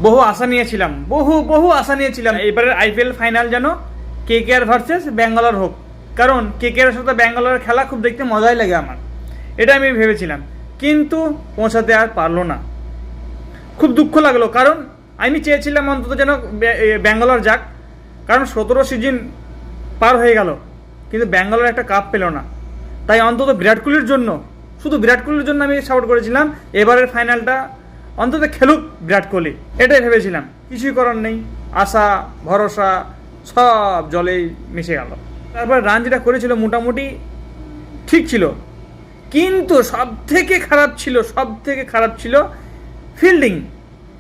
বহু আশা নিয়েছিলাম, বহু আশা নিয়েছিলাম এবারের আইপিএল ফাইনাল যেন কেকেআর ভার্সেস ব্যাঙ্গালোর হোক, কারণ কেকেআর সাথে ব্যাঙ্গালোরের খেলা খুব দেখতে মজাই লাগে আমার, এটা আমি ভেবেছিলাম। কিন্তু পৌঁছাতে আর পারলো না, খুব দুঃখ লাগলো। কারণ আমি চেয়েছিলাম অন্তত যেন ব্যাঙ্গালোর যাক, কারণ 17 সিজন পার হয়ে গেল কিন্তু ব্যাঙ্গালোর একটা কাপ পেল না। তাই অন্তত বিরাট কোহলির জন্য, শুধু বিরাট কোহলির জন্য আমি সাপোর্ট করেছিলাম এবারের ফাইনালটা অন্তত খেলুক বিরাট কোহলি, এটাই ভেবেছিলাম। কিছুই করার নেই, আশা ভরসা সব জলেই মিশে গেল। তারপর রান যেটা করেছিল মোটামুটি ঠিক ছিল, কিন্তু সব থেকে খারাপ ছিল ফিল্ডিং।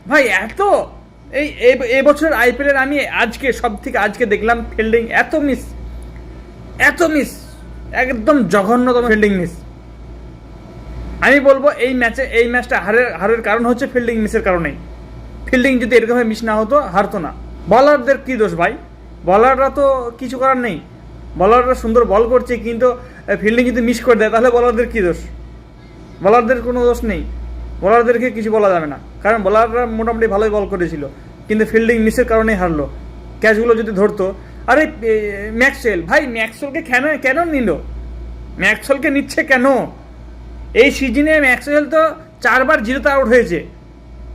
ভাই এত এই বছর আইপিএলের আমি আজকে দেখলাম ফিল্ডিং এত মিস, একদম জঘন্যতম ফিল্ডিং মিস। আমি বলবো এই ম্যাচটা হারের কারণ হচ্ছে ফিল্ডিং মিসের কারণেই। ফিল্ডিং যদি এরকমভাবে মিস না হতো হারতো না। বলারদের কী দোষ ভাই? বলাররা তো কিছু করার নেই, বলাররা সুন্দর বল করছে কিন্তু ফিল্ডিং যদি মিস করে দেয় তাহলে বলারদের কী দোষ? বলারদের কোনো দোষ নেই, বলারদেরকে কিছু বলা যাবে না, কারণ বলাররা মোটামুটি ভালোই বল করেছিল কিন্তু ফিল্ডিং মিসের কারণেই হারলো। ক্যাচগুলো যদি ধরতো, আরে ম্যাক্সওয়েলকে কেন নিল? ম্যাক্সওয়েলকে নিচ্ছে কেন? এই সিজনে ম্যাক্সওয়েল তো 4 বার 0-তে আউট হয়েছে,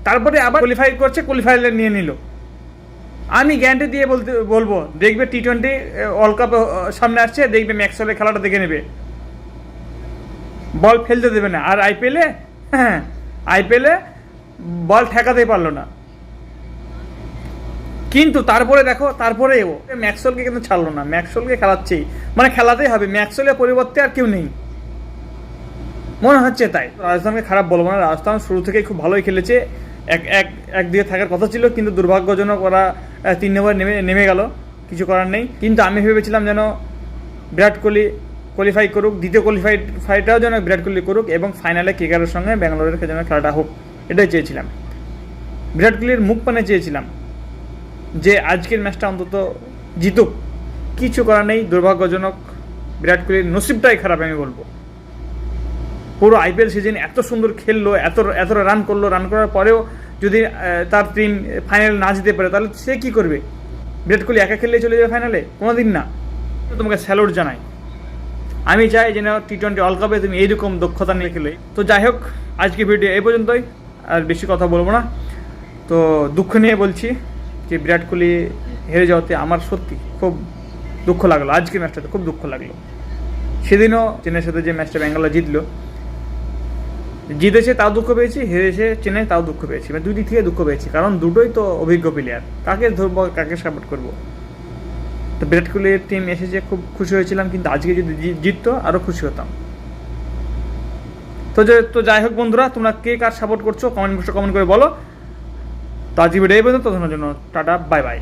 তারপরে আবার কোয়ালিফাই করছে, কোয়ালিফায়ারে নিয়ে নিল। আমি গ্যারান্টি দিয়ে বলবো দেখবে টি20 ওয়ার্ল্ড কাপ সামনে আসছে, দেখবে ম্যাক্সওয়েলের খেলাটা দেখে নেবে, বল ফেলতে দেবে না। আর আইপিএলে বল ঠেকাতেই পারলো না। কিন্তু তারপরে দেখো, তারপরেও ম্যাক্সওয়েলকে কিন্তু ছাড়লো না, ম্যাক্সওয়েলকে খেলাচ্ছেই, মানে খেলাতেই হবে। ম্যাক্সওয়েলের পরিবর্তে আর কেউ নেই মনে হচ্ছে। তাই রাজস্থানকে খারাপ বলবো না, রাজস্থান শুরু থেকেই খুব ভালোই খেলেছে, এক দিকে থাকার কথা ছিল, কিন্তু দুর্ভাগ্যজনক ওরা 3 নম্বর নেমে গেল, কিছু করার নেই। কিন্তু আমি ভেবেছিলাম যেন বিরাট কোহলি কোয়ালিফাই করুক, দ্বিতীয় কোয়ালিফাইটাও যেন বিরাট কোহলি করুক, এবং ফাইনালে কেকেআরের সঙ্গে ব্যাঙ্গালোরের যেন খেলাটা হোক, এটাই চেয়েছিলাম। বিরাট কোহলির মুখ পানে চেয়েছিলাম যে আজকের ম্যাচটা অন্তত জিতুক। কিছু করার নেই, দুর্ভাগ্যজনক, বিরাট কোহলির নসিবটাই খারাপ আমি বলবো। পুরো আইপিএল সিজন এত সুন্দর খেললো, এত রান করলো, রান করার পরেও যদি তার টিম ফাইনাল না জিতে পারে তাহলে সে কী করবে? বিরাট কোহলি একা খেললেই চলে যাবে ফাইনালে? কোনোদিন না। তোমাকে স্যালুট জানাই। আমি চাই যেন টি20 ওয়ার্ল্ড কাপে তুমি এইরকম দক্ষতা নিয়ে খেলে। তো যাই হোক, আজকে ভিডিও এই পর্যন্তই, আর বেশি কথা বলবো না। তো দুঃখ নিয়ে বলছি যে বিরাট কোহলি হেরে যাওয়াতে আমার সত্যি খুব দুঃখ লাগলো। আজকের ম্যাচটাতে খুব দুঃখ লাগলো। সেদিনও চেন্নাইয়ের সাথে যে ম্যাচটা ব্যাঙ্গালোর জিতেছে তাও দুঃখ পেয়েছি, হেরেছে চেন্নাই তাও দুঃখ পেয়েছি, মানে দুই দিক থেকে দুঃখ পেয়েছি, কারণ দুটোই তো অভিজ্ঞ প্লেয়ার। কাকে ধরবো, কাকে সাপোর্ট করবো? তো বিরাট কোহলির টিম এসেছে, খুব খুশি হয়েছিলাম, কিন্তু আজকে যদি জিততো আরও খুশি হতাম। তো যাই হোক বন্ধুরা, তোমরা কে কার সাপোর্ট করছো কমেন্ট বক্সে কমেন্ট করে বলো। তো আজকে ভিডিও এই পর্যন্ত, ততক্ষণের জন্য টাটা, বাই বাই।